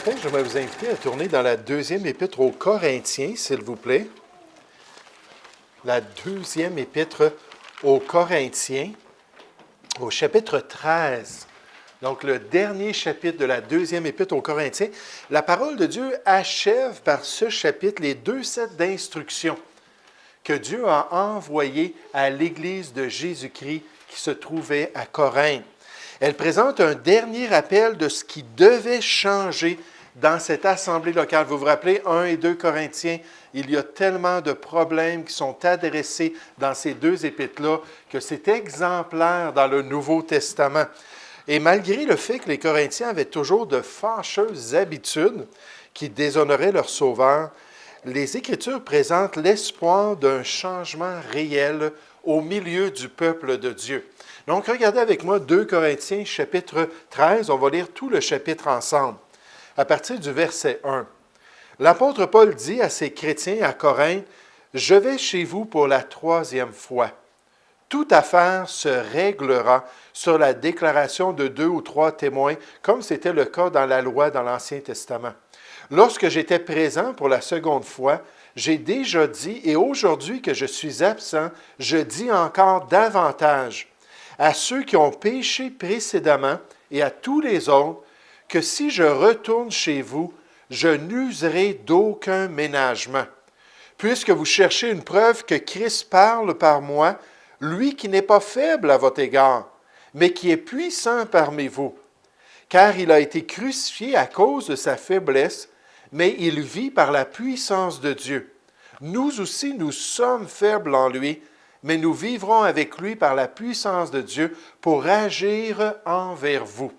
matin, j'aimerais vous inviter à tourner dans la deuxième épître aux Corinthiens, s'il vous plaît. La deuxième épître aux Corinthiens, au chapitre 13. Donc, le dernier chapitre de la deuxième épître aux Corinthiens. La parole de Dieu achève par ce chapitre les 2 sets d'instructions que Dieu a envoyées à l'Église de Jésus-Christ qui se trouvait à Corinthe. Elle présente un dernier rappel de ce qui devait changer dans cette assemblée locale. Vous vous rappelez, 1 et 2 Corinthiens, il y a tellement de problèmes qui sont adressés dans ces 2 épîtres-là que c'est exemplaire dans le Nouveau Testament. Et malgré le fait que les Corinthiens avaient toujours de fâcheuses habitudes qui déshonoraient leur Sauveur, les Écritures présentent l'espoir d'un changement réel au milieu du peuple de Dieu. Donc, regardez avec moi 2 Corinthiens, chapitre 13. On va lire tout le chapitre ensemble. À partir du verset 1. L'apôtre Paul dit à ses chrétiens à Corinthe, « Je vais chez vous pour la 3e fois. Toute affaire se réglera sur la déclaration de 2 ou 3 témoins, comme c'était le cas dans la loi dans l'Ancien Testament. Lorsque j'étais présent pour la 2e fois, j'ai déjà dit, et aujourd'hui que je suis absent, je dis encore davantage à ceux qui ont péché précédemment et à tous les autres, que si je retourne chez vous, je n'userai d'aucun ménagement. Puisque vous cherchez une preuve que Christ parle par moi, lui qui n'est pas faible à votre égard, mais qui est puissant parmi vous. Car il a été crucifié à cause de sa faiblesse, mais il vit par la puissance de Dieu. Nous aussi, nous sommes faibles en lui, mais nous vivrons avec lui par la puissance de Dieu pour agir envers vous.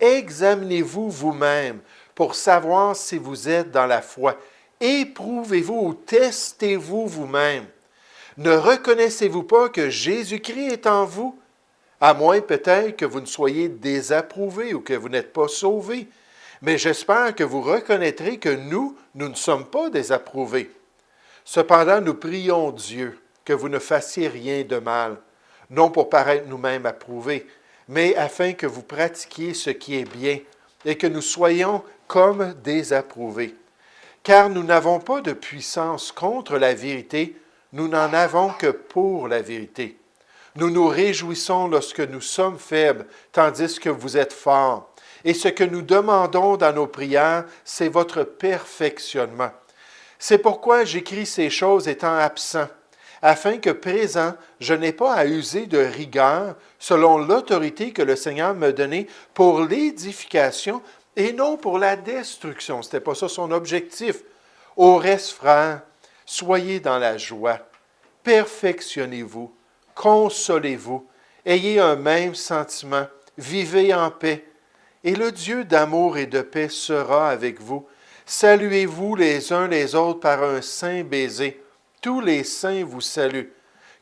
Examinez-vous vous-même pour savoir si vous êtes dans la foi. Éprouvez-vous ou testez-vous vous-même. Ne reconnaissez-vous pas que Jésus-Christ est en vous, à moins peut-être que vous ne soyez désapprouvés ou que vous n'êtes pas sauvés. Mais j'espère que vous reconnaîtrez que nous ne sommes pas désapprouvés. Cependant, nous prions Dieu que vous ne fassiez rien de mal, non pour paraître nous-mêmes approuvés, mais afin que vous pratiquiez ce qui est bien et que nous soyons comme désapprouvés. Car nous n'avons pas de puissance contre la vérité, nous n'en avons que pour la vérité. Nous nous réjouissons lorsque nous sommes faibles, tandis que vous êtes forts. Et ce que nous demandons dans nos prières, c'est votre perfectionnement. C'est pourquoi j'écris ces choses étant absent, afin que présent, je n'ai pas à user de rigueur selon l'autorité que le Seigneur m'a donnée pour l'édification et non pour la destruction. Ce n'était pas ça son objectif. Au reste, frères, soyez dans la joie, perfectionnez-vous, consolez-vous, ayez un même sentiment, vivez en paix, et le Dieu d'amour et de paix sera avec vous. Saluez-vous les uns les autres par un saint baiser. Tous les saints vous saluent.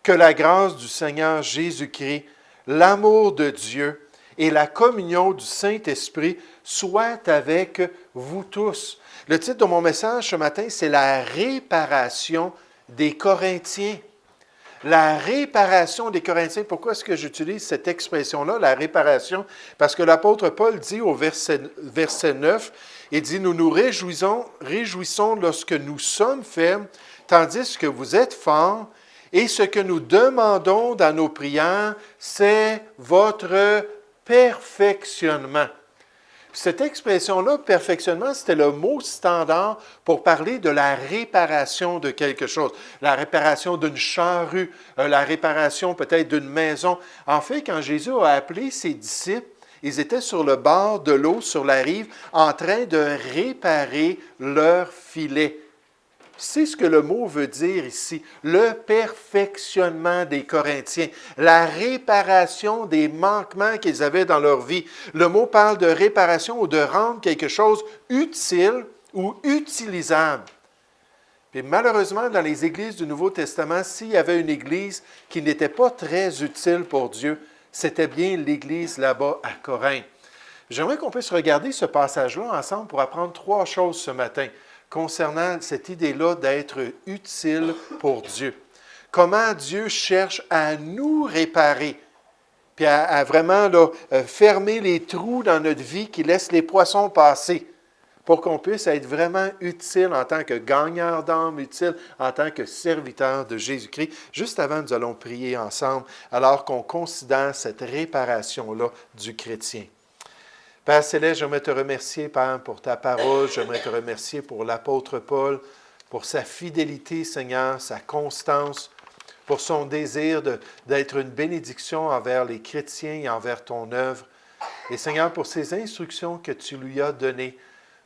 Que la grâce du Seigneur Jésus-Christ, l'amour de Dieu et la communion du Saint-Esprit soient avec vous tous. Le titre de mon message ce matin, c'est la réparation des Corinthiens. La réparation des Corinthiens. Pourquoi est-ce que j'utilise cette expression-là, la réparation? Parce que l'apôtre Paul dit au verset 9, il dit, « Nous nous réjouissons lorsque nous sommes faibles, tandis que vous êtes forts, et ce que nous demandons dans nos prières, c'est votre perfectionnement. » Cette expression-là, perfectionnement, c'était le mot standard pour parler de la réparation de quelque chose. La réparation d'une charrue, la réparation peut-être d'une maison. En fait, quand Jésus a appelé ses disciples, ils étaient sur le bord de l'eau, sur la rive, en train de réparer leur filet. C'est ce que le mot veut dire ici, le perfectionnement des Corinthiens, la réparation des manquements qu'ils avaient dans leur vie. Le mot parle de réparation ou de rendre quelque chose utile ou utilisable. Puis malheureusement, dans les églises du Nouveau Testament, s'il y avait une église qui n'était pas très utile pour Dieu, c'était bien l'église là-bas à Corinthe. J'aimerais qu'on puisse regarder ce passage-là ensemble pour apprendre 3 choses ce matin concernant cette idée-là d'être utile pour Dieu. Comment Dieu cherche à nous réparer, puis à vraiment là, fermer les trous dans notre vie qui laissent les poissons passer pour qu'on puisse être vraiment utile en tant que gagneur d'âme, utile en tant que serviteur de Jésus-Christ. Juste avant, nous allons prier ensemble alors qu'on considère cette réparation-là du chrétien. Père Céleste, j'aimerais te remercier, Père, pour ta parole. J'aimerais te remercier pour l'apôtre Paul, pour sa fidélité, Seigneur, sa constance, pour son désir d'être une bénédiction envers les chrétiens et envers ton œuvre. Et Seigneur, pour ces instructions que tu lui as données,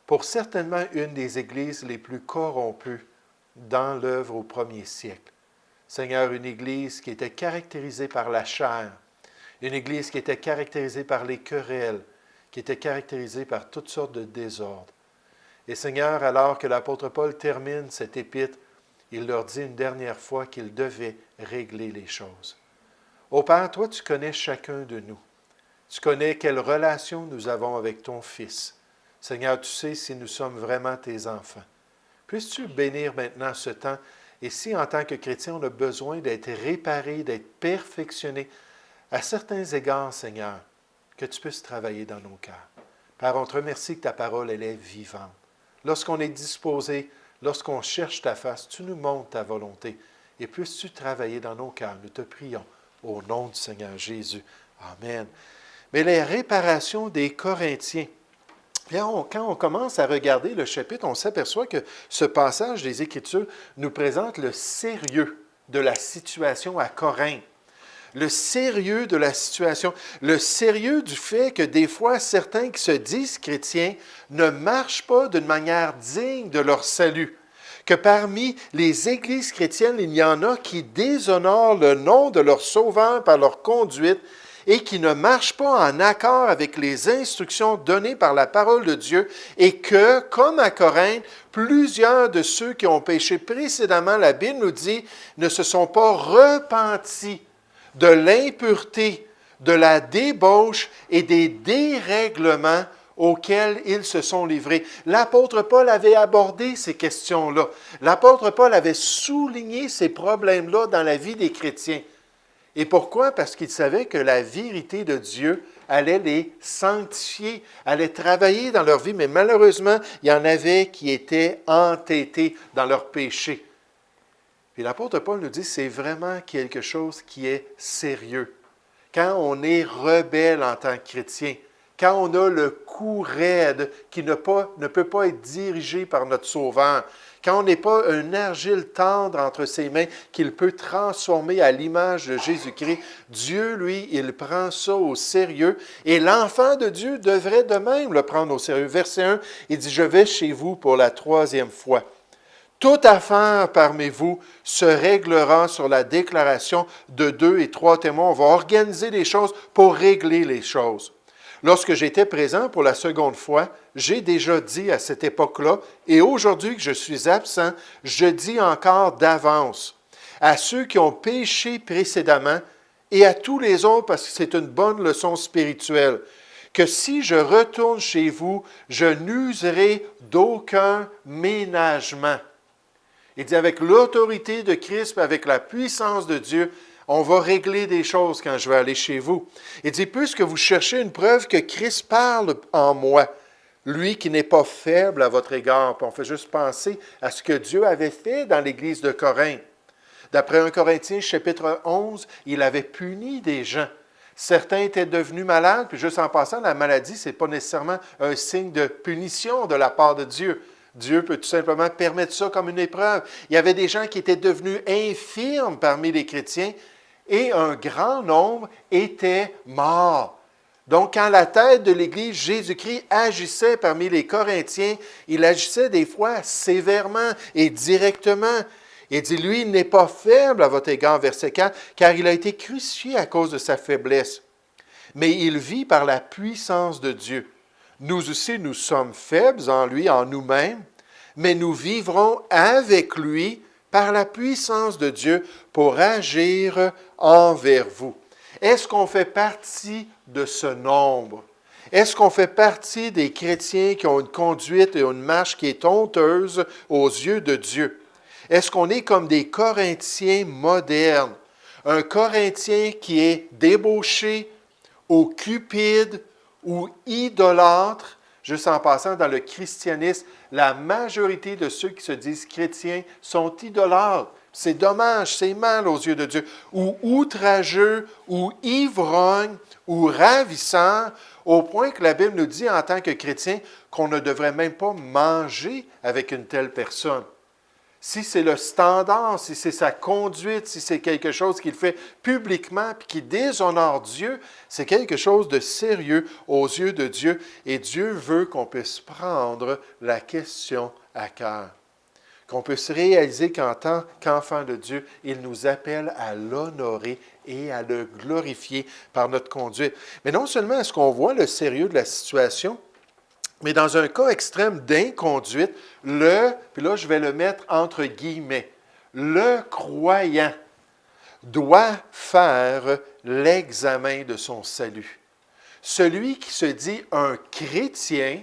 pour certainement une des églises les plus corrompues dans l'œuvre au premier siècle. Seigneur, une église qui était caractérisée par la chair, une église qui était caractérisée par les querelles, qui était caractérisée par toutes sortes de désordres. Et Seigneur, alors que l'apôtre Paul termine cette épître, il leur dit une dernière fois qu'ils devaient régler les choses. Ô Père, toi, tu connais chacun de nous. Tu connais quelle relation nous avons avec ton Fils. Seigneur, tu sais si nous sommes vraiment tes enfants. Puisses-tu bénir maintenant ce temps, et si en tant que chrétien, on a besoin d'être réparé, d'être perfectionné, à certains égards, Seigneur, que tu puisses travailler dans nos cœurs. Père, on te remercie que ta parole, elle est vivante. Lorsqu'on est disposé, lorsqu'on cherche ta face, tu nous montres ta volonté. Et puisses-tu travailler dans nos cœurs, nous te prions, au nom du Seigneur Jésus. Amen. Mais les réparations des Corinthiens, quand on commence à regarder le chapitre, on s'aperçoit que ce passage des Écritures nous présente le sérieux de la situation à Corinthe. Le sérieux de la situation, le sérieux du fait que des fois, certains qui se disent chrétiens ne marchent pas d'une manière digne de leur salut. Que parmi les églises chrétiennes, il y en a qui déshonorent le nom de leur Sauveur par leur conduite et qui ne marchent pas en accord avec les instructions données par la parole de Dieu et que, comme à Corinthe, plusieurs de ceux qui ont péché précédemment, la Bible nous dit, ne se sont pas repentis de l'impureté, de la débauche et des dérèglements auxquels ils se sont livrés. L'apôtre Paul avait abordé ces questions-là. L'apôtre Paul avait souligné ces problèmes-là dans la vie des chrétiens. Et pourquoi? Parce qu'il savait que la vérité de Dieu allait les sanctifier, allait travailler dans leur vie, mais malheureusement, il y en avait qui étaient entêtés dans leur péché. Puis l'apôtre Paul nous dit que c'est vraiment quelque chose qui est sérieux. Quand on est rebelle en tant que chrétien, quand on a le cou raide qui ne peut pas être dirigé par notre Sauveur, quand on n'est pas un argile tendre entre ses mains qu'il peut transformer à l'image de Jésus-Christ, Dieu, lui, il prend ça au sérieux et l'enfant de Dieu devrait de même le prendre au sérieux. Verset 1, il dit « Je vais chez vous pour la 3e fois. Toute affaire parmi vous se réglera sur la déclaration de 2 et 3 témoins. » On va organiser les choses pour régler les choses. Lorsque j'étais présent pour la seconde fois, j'ai déjà dit à cette époque-là, et aujourd'hui que je suis absent, je dis encore d'avance à ceux qui ont péché précédemment et à tous les autres, parce que c'est une bonne leçon spirituelle, que si je retourne chez vous, je n'userai d'aucun ménagement. Il dit, avec l'autorité de Christ, avec la puissance de Dieu, on va régler des choses quand je vais aller chez vous. Il dit, puisque vous cherchez une preuve que Christ parle en moi, lui qui n'est pas faible à votre égard. Puis on fait juste penser à ce que Dieu avait fait dans l'Église de Corinthe. D'après 1 Corinthiens, chapitre 11, il avait puni des gens. Certains étaient devenus malades, puis juste en passant, la maladie, ce n'est pas nécessairement un signe de punition de la part de Dieu. Dieu peut tout simplement permettre ça comme une épreuve. Il y avait des gens qui étaient devenus infirmes parmi les chrétiens et un grand nombre étaient morts. Donc, quand la tête de l'Église, Jésus-Christ, agissait parmi les Corinthiens, il agissait des fois sévèrement et directement. Il dit, lui, il n'est pas faible à votre égard, verset 4, car il a été crucifié à cause de sa faiblesse. Mais il vit par la puissance de Dieu. Nous aussi, nous sommes faibles en lui, en nous-mêmes, mais nous vivrons avec lui par la puissance de Dieu pour agir envers vous. Est-ce qu'on fait partie de ce nombre? Est-ce qu'on fait partie des chrétiens qui ont une conduite et une marche qui est honteuse aux yeux de Dieu? Est-ce qu'on est comme des Corinthiens modernes? Un Corinthien qui est débauché ou cupide ou idolâtre? Juste en passant, dans le christianisme, la majorité de ceux qui se disent chrétiens sont idolâtres. C'est dommage, c'est mal aux yeux de Dieu. Ou outrageux, ou ivrognes, ou ravisseurs, au point que la Bible nous dit en tant que chrétiens qu'on ne devrait même pas manger avec une telle personne. Si c'est le standard, si c'est sa conduite, si c'est quelque chose qu'il fait publiquement et qui déshonore Dieu, c'est quelque chose de sérieux aux yeux de Dieu. Et Dieu veut qu'on puisse prendre la question à cœur. Qu'on puisse réaliser qu'en tant qu'enfant de Dieu, il nous appelle à l'honorer et à le glorifier par notre conduite. Mais non seulement est-ce qu'on voit le sérieux de la situation, mais dans un cas extrême d'inconduite, puis là je vais le mettre entre guillemets, le croyant doit faire l'examen de son salut. Celui qui se dit un chrétien,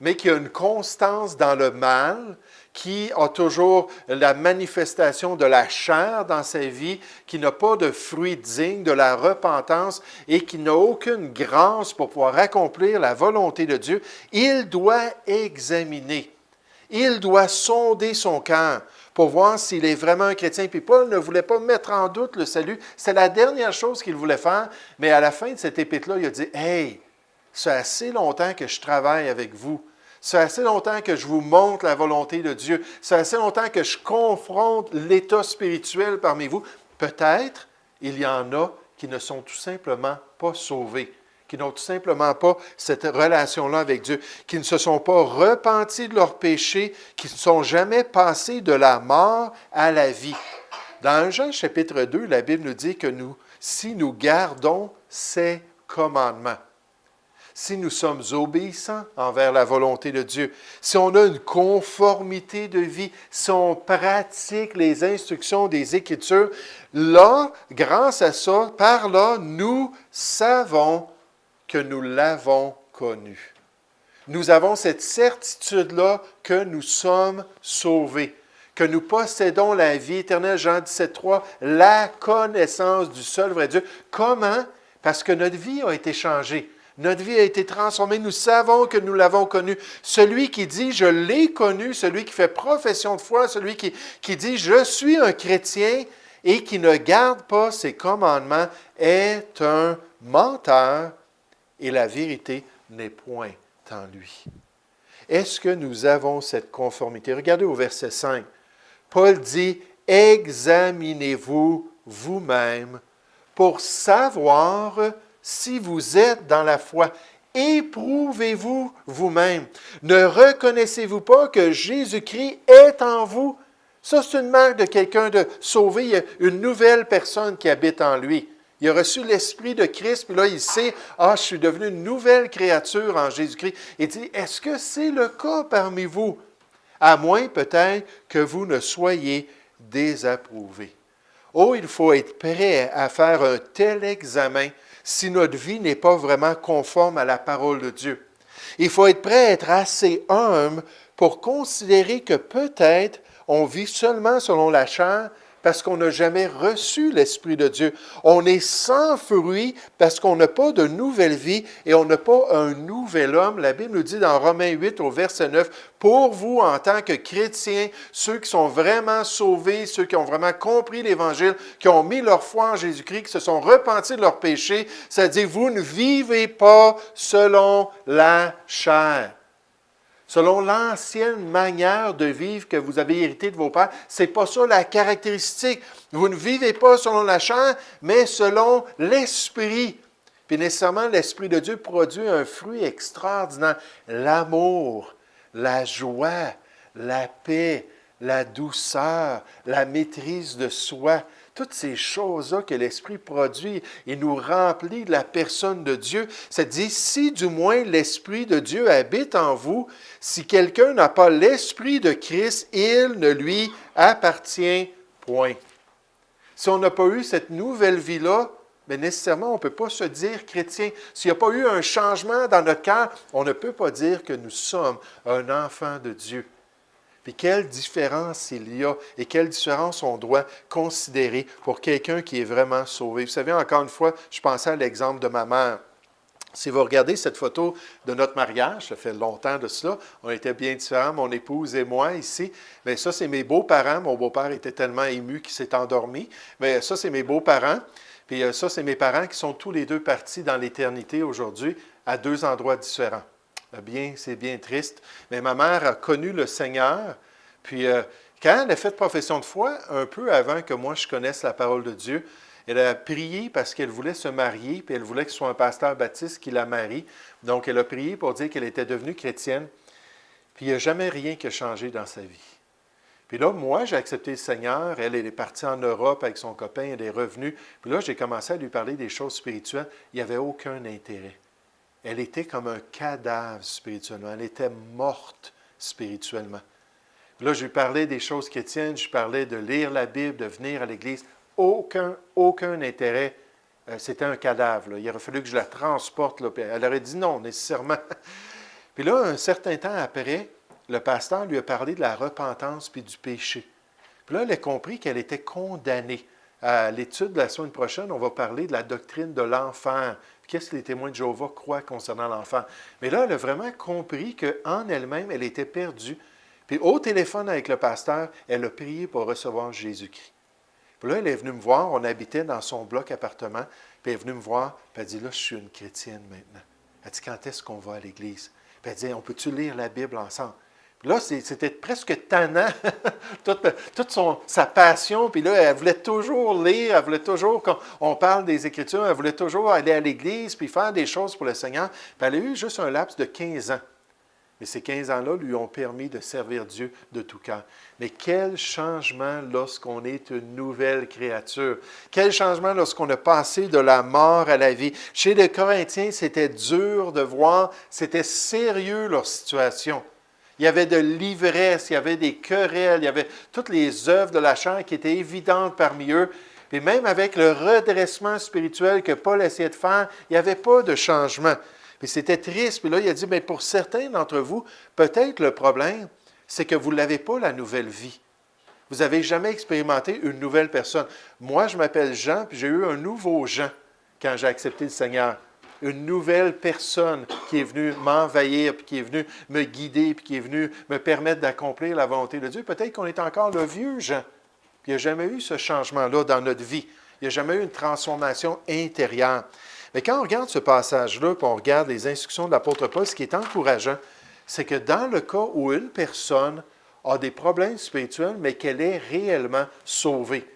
mais qui a une constance dans le mal, qui a toujours la manifestation de la chair dans sa vie, qui n'a pas de fruits dignes de la repentance et qui n'a aucune grâce pour pouvoir accomplir la volonté de Dieu, il doit examiner, il doit sonder son cœur pour voir s'il est vraiment un chrétien. Puis Paul ne voulait pas mettre en doute le salut, c'est la dernière chose qu'il voulait faire, mais à la fin de cet épître-là, il a dit « Hey, c'est assez longtemps que je travaille avec vous. C'est assez longtemps que je vous montre la volonté de Dieu. C'est assez longtemps que je confronte l'état spirituel parmi vous. Peut-être il y en a qui ne sont tout simplement pas sauvés, qui n'ont tout simplement pas cette relation-là avec Dieu, qui ne se sont pas repentis de leurs péchés, qui ne sont jamais passés de la mort à la vie. Dans Jean chapitre 2, la Bible nous dit que si nous gardons ses commandements, si nous sommes obéissants envers la volonté de Dieu, si on a une conformité de vie, si on pratique les instructions des Écritures, là, grâce à ça, par là, nous savons que nous l'avons connu. Nous avons cette certitude-là que nous sommes sauvés, que nous possédons la vie éternelle, Jean 17,3, la connaissance du seul vrai Dieu. Comment? Parce que notre vie a été changée. Notre vie a été transformée. Nous savons que nous l'avons connu. Celui qui dit « je l'ai connu », celui qui fait profession de foi, celui qui dit « je suis un chrétien » et qui ne garde pas ses commandements est un menteur et la vérité n'est point en lui. Est-ce que nous avons cette conformité? Regardez au verset 5. Paul dit « examinez-vous vous-même pour savoir si vous êtes dans la foi. Éprouvez-vous vous-même. Ne reconnaissez-vous pas que Jésus-Christ est en vous? » Ça, c'est une marque de quelqu'un de sauvé. Il y a une nouvelle personne qui habite en lui. Il a reçu l'Esprit de Christ, puis là, il sait, « Ah, je suis devenu une nouvelle créature en Jésus-Christ. » Il dit, « Est-ce que c'est le cas parmi vous? À moins peut-être que vous ne soyez désapprouvés. » Oh, il faut être prêt à faire un tel examen si notre vie n'est pas vraiment conforme à la parole de Dieu. Il faut être prêt à être assez humble pour considérer que peut-être on vit seulement selon la chair parce qu'on n'a jamais reçu l'Esprit de Dieu. On est sans fruit parce qu'on n'a pas de nouvelle vie et on n'a pas un nouvel homme. La Bible nous dit dans Romains 8 au verset 9, « Pour vous, en tant que chrétiens, ceux qui sont vraiment sauvés, ceux qui ont vraiment compris l'Évangile, qui ont mis leur foi en Jésus-Christ, qui se sont repentis de leurs péchés, ça dit, vous ne vivez pas selon la chair. » Selon l'ancienne manière de vivre que vous avez hérité de vos pères, ce n'est pas ça la caractéristique. Vous ne vivez pas selon la chair, mais selon l'Esprit. Puis nécessairement, l'Esprit de Dieu produit un fruit extraordinaire. L'amour, la joie, la paix, la douceur, la maîtrise de soi. Toutes ces choses-là que l'Esprit produit et nous remplit de la personne de Dieu, ça dit, si du moins l'Esprit de Dieu habite en vous, si quelqu'un n'a pas l'Esprit de Christ, il ne lui appartient point. Si on n'a pas eu cette nouvelle vie-là, bien nécessairement, on ne peut pas se dire chrétien. S'il n'y a pas eu un changement dans notre cœur, on ne peut pas dire que nous sommes un enfant de Dieu. Puis quelle différence il y a et quelle différence on doit considérer pour quelqu'un qui est vraiment sauvé. Vous savez, encore une fois, je pensais à l'exemple de ma mère. Si vous regardez cette photo de notre mariage, ça fait longtemps de cela, on était bien différents, mon épouse et moi ici. Mais ça, c'est mes beaux-parents. Mon beau-père était tellement ému qu'il s'est endormi. Mais ça, c'est mes beaux-parents. Puis ça, c'est mes parents qui sont tous les deux partis dans l'éternité aujourd'hui à deux endroits différents. C'est bien triste. Mais ma mère a connu le Seigneur. Puis quand elle a fait profession de foi, un peu avant que moi je connaisse la parole de Dieu, elle a prié parce qu'elle voulait se marier, puis elle voulait que ce soit un pasteur baptiste qui la marie. Donc, elle a prié pour dire qu'elle était devenue chrétienne. Puis, il n'y a jamais rien qui a changé dans sa vie. Puis là, moi, j'ai accepté le Seigneur. Elle est partie en Europe avec son copain, elle est revenue. Puis là, j'ai commencé à lui parler des choses spirituelles. Il n'y avait aucun intérêt. Elle était comme un cadavre spirituellement. Elle était morte spirituellement. Puis là, je lui parlais des choses chrétiennes. Je lui parlais de lire la Bible, de venir à l'Église. Aucun intérêt. C'était un cadavre. Là. Il aurait fallu que je la transporte. Là. Puis elle aurait dit non, nécessairement. Puis là, un certain temps après, le pasteur lui a parlé de la repentance puis du péché. Puis là, elle a compris qu'elle était condamnée. À l'étude de la semaine prochaine, on va parler de la doctrine de l'enfer. Qu'est-ce que les témoins de Jéhovah croient concernant l'enfer? Mais là, elle a vraiment compris qu'en elle-même, elle était perdue. Puis au téléphone avec le pasteur, elle a prié pour recevoir Jésus-Christ. Puis là, elle est venue me voir, on habitait dans son bloc appartement, puis elle est venue me voir, puis elle dit, là, je suis une chrétienne maintenant. Elle dit, quand est-ce qu'on va à l'église? Puis elle dit, on peut-tu lire la Bible ensemble? Puis là, c'était presque tannant, toute sa passion, puis là, elle voulait toujours lire, elle voulait toujours qu'on parle des Écritures, elle voulait toujours aller à l'église, puis faire des choses pour le Seigneur. Puis elle a eu juste un laps de 15 ans. Et ces 15 ans-là lui ont permis de servir Dieu de tout cœur. Mais quel changement lorsqu'on est une nouvelle créature. Quel changement lorsqu'on a passé de la mort à la vie. Chez les Corinthiens, c'était dur de voir, c'était sérieux leur situation. Il y avait de l'ivresse, il y avait des querelles, il y avait toutes les œuvres de la chair qui étaient évidentes parmi eux. Et même avec le redressement spirituel que Paul essayait de faire, il n'y avait pas de changement. Puis c'était triste. Puis là, il a dit, mais pour certains d'entre vous, peut-être le problème, c'est que vous ne l'avez pas, la nouvelle vie. Vous n'avez jamais expérimenté une nouvelle personne. Moi, je m'appelle Jean, puis j'ai eu un nouveau Jean quand j'ai accepté le Seigneur. Une nouvelle personne qui est venue m'envahir, puis qui est venue me guider, puis qui est venue me permettre d'accomplir la volonté de Dieu. Peut-être qu'on est encore le vieux Jean. Puis il n'y a jamais eu ce changement-là dans notre vie. Il n'y a jamais eu une transformation intérieure. Mais quand on regarde ce passage-là, puis on regarde les instructions de l'apôtre Paul, ce qui est encourageant, c'est que dans le cas où une personne a des problèmes spirituels, mais qu'elle est réellement sauvée,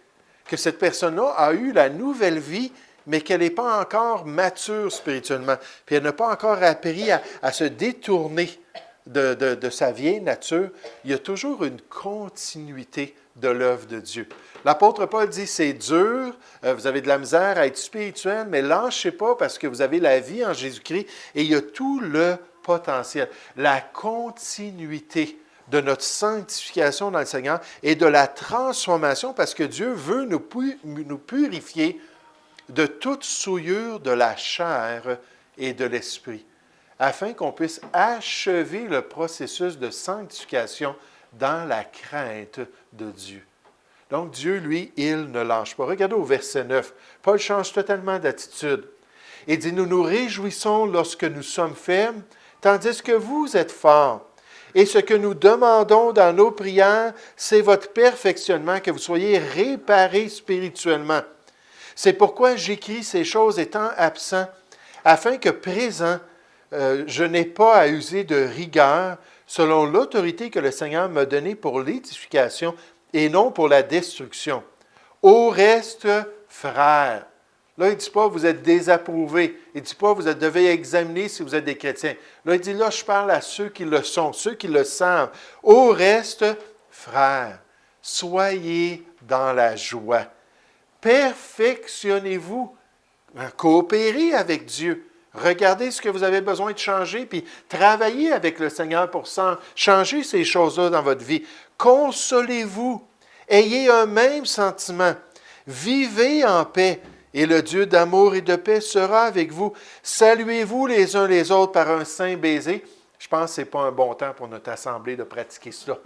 que cette personne-là a eu la nouvelle vie, mais qu'elle n'est pas encore mature spirituellement, puis elle n'a pas encore appris à se détourner de sa vieille nature, il y a toujours une continuité de l'œuvre de Dieu. L'apôtre Paul dit, c'est dur, vous avez de la misère à être spirituel, mais lâchez pas parce que vous avez la vie en Jésus-Christ et il y a tout le potentiel, la continuité de notre sanctification dans le Seigneur et de la transformation parce que Dieu veut nous purifier de toute souillure de la chair et de l'esprit, afin qu'on puisse achever le processus de sanctification dans la crainte de Dieu. Donc, Dieu, lui, il ne lâche pas. Regardez au verset 9. Paul change totalement d'attitude. Il dit, nous nous réjouissons lorsque nous sommes faibles, tandis que vous êtes forts. Et ce que nous demandons dans nos prières, c'est votre perfectionnement, que vous soyez réparés spirituellement. C'est pourquoi j'écris ces choses étant absent, afin que présent, je n'ai pas à user de rigueur, selon l'autorité que le Seigneur m'a donnée pour l'édification et non pour la destruction. Au reste, frères. Là, il ne dit pas vous êtes désapprouvés. Il ne dit pas vous devez examiner si vous êtes des chrétiens. Là, il dit là, je parle à ceux qui le sont, ceux qui le savent. Au reste, frères, soyez dans la joie. Perfectionnez-vous. Coopérez avec Dieu. Regardez ce que vous avez besoin de changer, puis travaillez avec le Seigneur pour changer ces choses-là dans votre vie. Consolez-vous. Ayez un même sentiment. Vivez en paix. Et le Dieu d'amour et de paix sera avec vous. Saluez-vous les uns les autres par un saint baiser. Je pense que ce n'est pas un bon temps pour notre assemblée de pratiquer cela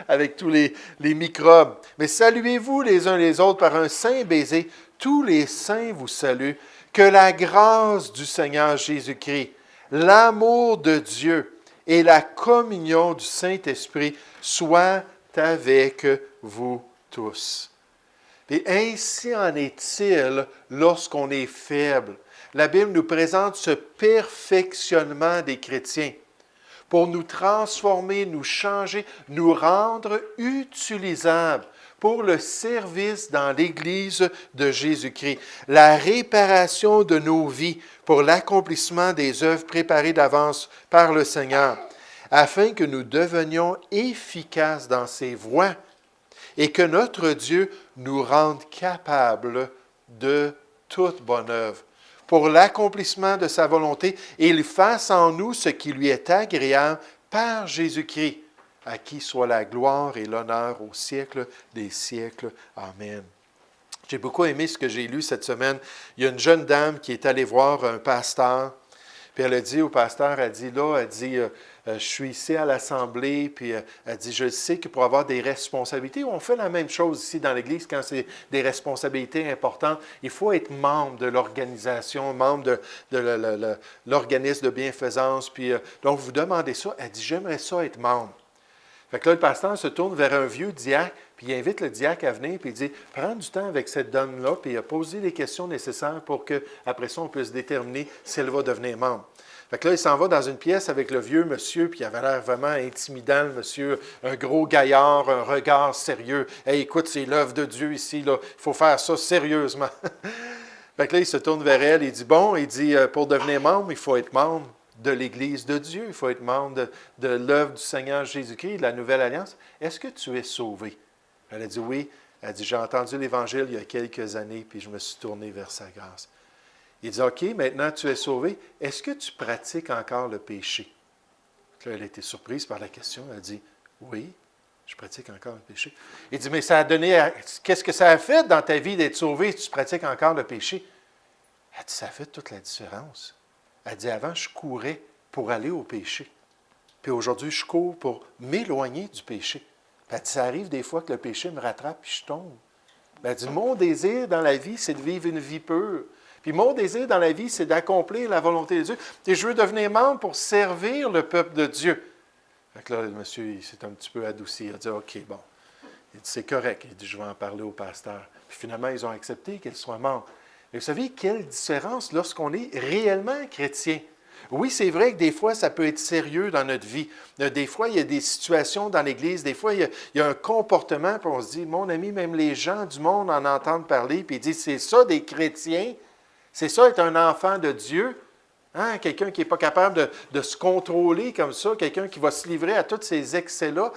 avec tous les microbes. Mais saluez-vous les uns les autres par un saint baiser. Tous les saints vous saluent. Que la grâce du Seigneur Jésus-Christ, l'amour de Dieu et la communion du Saint-Esprit soient avec vous tous. Et ainsi en est-il lorsqu'on est faible. La Bible nous présente ce perfectionnement des chrétiens pour nous transformer, nous changer, nous rendre utilisables pour le service dans l'Église de Jésus-Christ. La réparation de nos vies pour l'accomplissement des œuvres préparées d'avance par le Seigneur, afin que nous devenions efficaces dans ses voies et que notre Dieu nous rende capables de toute bonne œuvre pour l'accomplissement de sa volonté et il fasse en nous ce qui lui est agréable par Jésus-Christ, à qui soit la gloire et l'honneur au siècle des siècles. Amen. J'ai beaucoup aimé ce que j'ai lu cette semaine. Il y a une jeune dame qui est allée voir un pasteur, puis elle a dit au pasteur, elle dit, je suis ici à l'Assemblée, puis elle dit, je sais que pour avoir des responsabilités, on fait la même chose ici dans l'Église quand c'est des responsabilités importantes. Il faut être membre de l'organisation, membre de l'organisme de bienfaisance. Puis donc, vous demandez ça. Elle dit, j'aimerais ça être membre. Fait que là, le pasteur se tourne vers un vieux diacre, puis il invite le diacre à venir, puis il dit, prends du temps avec cette dame-là, puis poser les questions nécessaires pour qu'après ça, on puisse déterminer si elle va devenir membre. Fait que là, il s'en va dans une pièce avec le vieux monsieur, puis il avait l'air vraiment intimidant, le monsieur, un gros gaillard, un regard sérieux. « Hey, écoute, c'est l'œuvre de Dieu ici, là, il faut faire ça sérieusement. » Fait que là, il se tourne vers elle, il dit, pour devenir membre, il faut être membre de l'Église de Dieu, il faut être membre de l'œuvre du Seigneur Jésus-Christ, de la Nouvelle Alliance. Est-ce que tu es sauvé? Elle a dit oui. Elle a dit, j'ai entendu l'Évangile il y a quelques années, puis je me suis tourné vers sa grâce. Il dit, OK, maintenant tu es sauvé. Est-ce que tu pratiques encore le péché? Là, elle a été surprise par la question. Elle a dit, oui, je pratique encore le péché. Il dit, mais ça a donné, qu'est-ce que ça a fait dans ta vie d'être sauvé si tu pratiques encore le péché? Elle dit, ça a fait toute la différence. Elle dit, avant, je courais pour aller au péché. Puis aujourd'hui, je cours pour m'éloigner du péché. Puis elle dit, ça arrive des fois que le péché me rattrape puis je tombe. Puis elle dit, mon désir dans la vie, c'est de vivre une vie pure. Puis mon désir dans la vie, c'est d'accomplir la volonté de Dieu. Et je veux devenir membre pour servir le peuple de Dieu. Fait que là, le monsieur, il s'est un petit peu adouci. Il a dit, OK, bon. Il dit, c'est correct. Il dit, je vais en parler au pasteur. Puis finalement, ils ont accepté qu'elle soit membre. Et vous savez, quelle différence lorsqu'on est réellement chrétien. Oui, c'est vrai que des fois, ça peut être sérieux dans notre vie. Des fois, il y a des situations dans l'Église. Des fois, il y a un comportement, puis on se dit, mon ami, même les gens du monde en entendent parler, puis ils disent, c'est ça des chrétiens. C'est ça être un enfant de Dieu. Hein? Quelqu'un qui n'est pas capable de se contrôler comme ça, quelqu'un qui va se livrer à tous ces excès-là.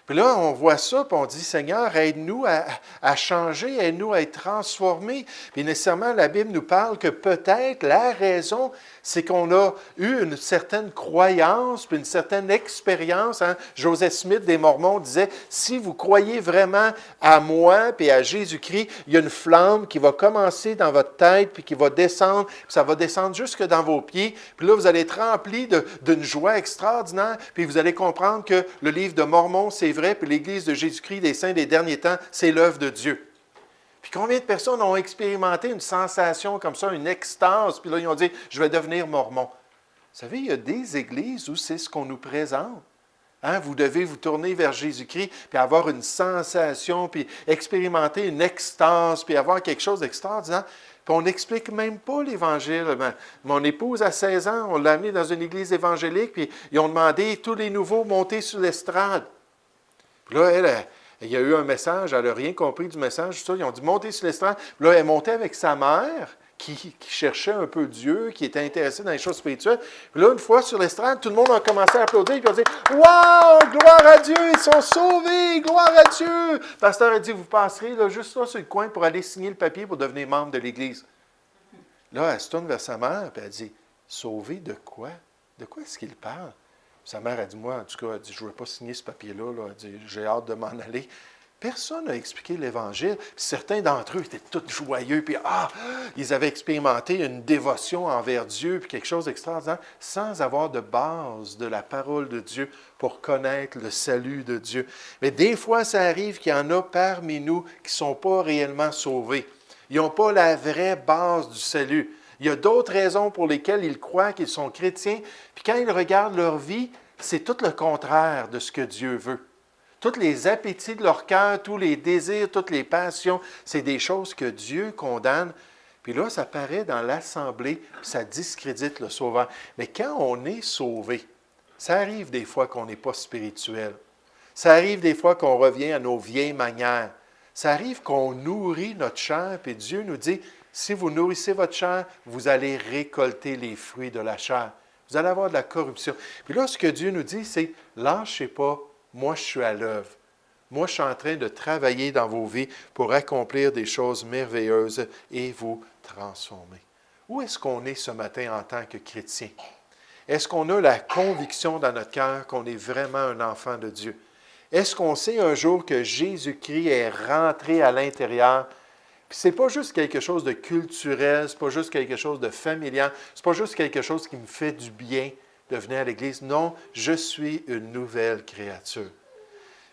Puis là, on voit ça, puis on dit, Seigneur, aide-nous à changer, aide-nous à être transformés. Puis nécessairement, la Bible nous parle que peut-être la raison, c'est qu'on a eu une certaine croyance, puis une certaine expérience. Hein? Joseph Smith des Mormons disait, si vous croyez vraiment à moi, puis à Jésus-Christ, il y a une flamme qui va commencer dans votre tête, puis qui va descendre, puis ça va descendre jusque dans vos pieds. Puis là, vous allez être rempli d'une joie extraordinaire, puis vous allez comprendre que le livre de Mormon, c'est vrai, puis l'Église de Jésus-Christ des saints des derniers temps, c'est l'œuvre de Dieu. Puis combien de personnes ont expérimenté une sensation comme ça, une extase, puis là, ils ont dit, je vais devenir mormon. Vous savez, il y a des églises où c'est ce qu'on nous présente. Hein? Vous devez vous tourner vers Jésus-Christ, puis avoir une sensation, puis expérimenter une extase, puis avoir quelque chose d'extraordinaire. Puis on n'explique même pas l'Évangile. Mon épouse, à 16 ans, on l'a amenée dans une église évangélique, puis ils ont demandé tous les nouveaux monter sur l'estrade. Puis là, il y a eu un message, elle n'a rien compris du message, tout ça. Ils ont dit montez sur l'estrade. Puis là, elle est montée avec sa mère, qui cherchait un peu Dieu, qui était intéressée dans les choses spirituelles. Puis là, une fois sur l'estrade, tout le monde a commencé à applaudir, puis ils ont dit waouh, gloire à Dieu, ils sont sauvés, gloire à Dieu. Le pasteur a dit vous passerez là, juste là sur le coin pour aller signer le papier pour devenir membre de l'Église. Là, elle se tourne vers sa mère, puis elle dit sauvé de quoi? De quoi est-ce qu'il parle? Sa mère a dit, moi, en tout cas, elle dit, je ne veux pas signer ce papier-là. Là. Elle dit, j'ai hâte de m'en aller. Personne n'a expliqué l'Évangile. Puis certains d'entre eux étaient tous joyeux. Puis, ils avaient expérimenté une dévotion envers Dieu, puis quelque chose d'extraordinaire, sans avoir de base de la parole de Dieu pour connaître le salut de Dieu. Mais des fois, ça arrive qu'il y en a parmi nous qui ne sont pas réellement sauvés. Ils n'ont pas la vraie base du salut. Il y a d'autres raisons pour lesquelles ils croient qu'ils sont chrétiens. Puis quand ils regardent leur vie, c'est tout le contraire de ce que Dieu veut. Tous les appétits de leur cœur, tous les désirs, toutes les passions, c'est des choses que Dieu condamne. Puis là, ça paraît dans l'assemblée, puis ça discrédite le Sauveur. Mais quand on est sauvé, ça arrive des fois qu'on n'est pas spirituel. Ça arrive des fois qu'on revient à nos vieilles manières. Ça arrive qu'on nourrit notre chair, puis Dieu nous dit, si vous nourrissez votre chair, vous allez récolter les fruits de la chair. Vous allez avoir de la corruption. Puis là, ce que Dieu nous dit, c'est, lâchez pas, moi je suis à l'œuvre. Moi, je suis en train de travailler dans vos vies pour accomplir des choses merveilleuses et vous transformer. Où est-ce qu'on est ce matin en tant que chrétien? Est-ce qu'on a la conviction dans notre cœur qu'on est vraiment un enfant de Dieu? Est-ce qu'on sait un jour que Jésus-Christ est rentré à l'intérieur? Puis ce n'est pas juste quelque chose de culturel, ce n'est pas juste quelque chose de familial, ce n'est pas juste quelque chose qui me fait du bien de venir à l'Église. Non, je suis une nouvelle créature.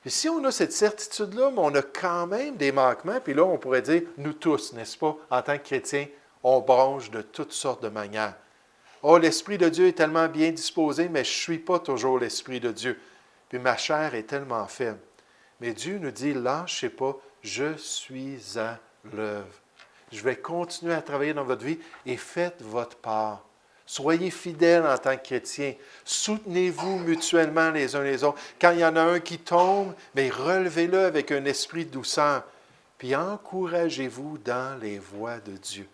Et si on a cette certitude-là, mais on a quand même des manquements, puis là, on pourrait dire, nous tous, n'est-ce pas, en tant que chrétiens, on bronche de toutes sortes de manières. Oh, l'Esprit de Dieu est tellement bien disposé, mais je ne suis pas toujours l'Esprit de Dieu. Puis ma chair est tellement faible. Mais Dieu nous dit, lâchez pas, je suis à l'œuvre. Je vais continuer à travailler dans votre vie et faites votre part. Soyez fidèles en tant que chrétiens. Soutenez-vous mutuellement les uns les autres. Quand il y en a un qui tombe, mais relevez-le avec un esprit de douceur. Puis encouragez-vous dans les voies de Dieu.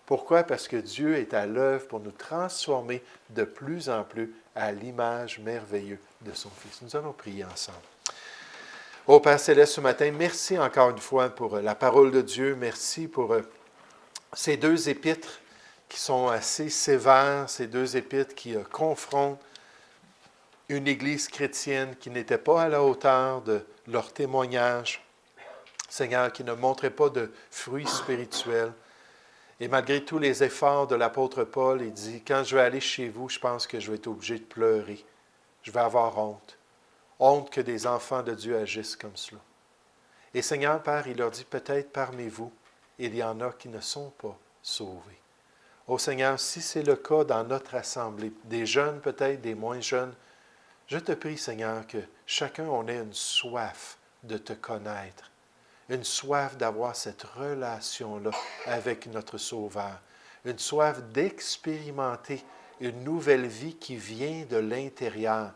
Pourquoi? Parce que Dieu est à l'œuvre pour nous transformer de plus en plus à l'image merveilleuse de son Fils. Nous allons prier ensemble. Ô Père Céleste, ce matin, merci encore une fois pour la parole de Dieu. Merci pour ces deux épîtres qui sont assez sévères, ces deux épîtres qui confrontent une Église chrétienne qui n'était pas à la hauteur de leur témoignage. Seigneur, qui ne montrait pas de fruits spirituels. Et malgré tous les efforts de l'apôtre Paul, il dit, quand je vais aller chez vous, je pense que je vais être obligé de pleurer. Je vais avoir honte. Honte que des enfants de Dieu agissent comme cela. Et Seigneur, Père, il leur dit, peut-être parmi vous, il y en a qui ne sont pas sauvés. Ô Seigneur, si c'est le cas dans notre assemblée, des jeunes peut-être, des moins jeunes, je te prie, Seigneur, que chacun on ait une soif de te connaître, une soif d'avoir cette relation-là avec notre Sauveur, une soif d'expérimenter une nouvelle vie qui vient de l'intérieur,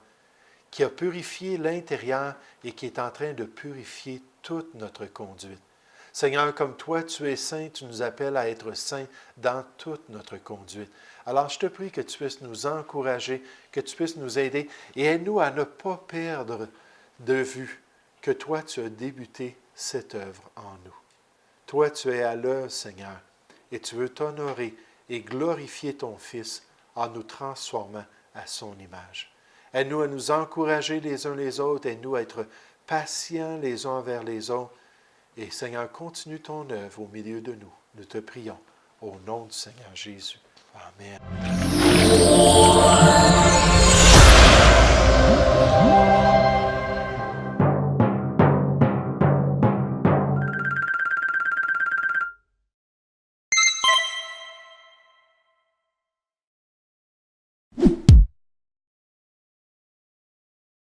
qui a purifié l'intérieur et qui est en train de purifier toute notre conduite. Seigneur, comme toi, tu es saint, tu nous appelles à être saints dans toute notre conduite. Alors, je te prie que tu puisses nous encourager, que tu puisses nous aider et aide-nous à ne pas perdre de vue que toi, tu as débuté cette œuvre en nous. Toi, tu es à l'œuvre, Seigneur, et tu veux t'honorer et glorifier ton Fils en nous transformant à son image. Aide-nous à nous encourager les uns les autres, aide-nous à être patients les uns envers les autres. Et Seigneur, continue ton œuvre au milieu de nous. Nous te prions au nom du Seigneur Jésus. Amen.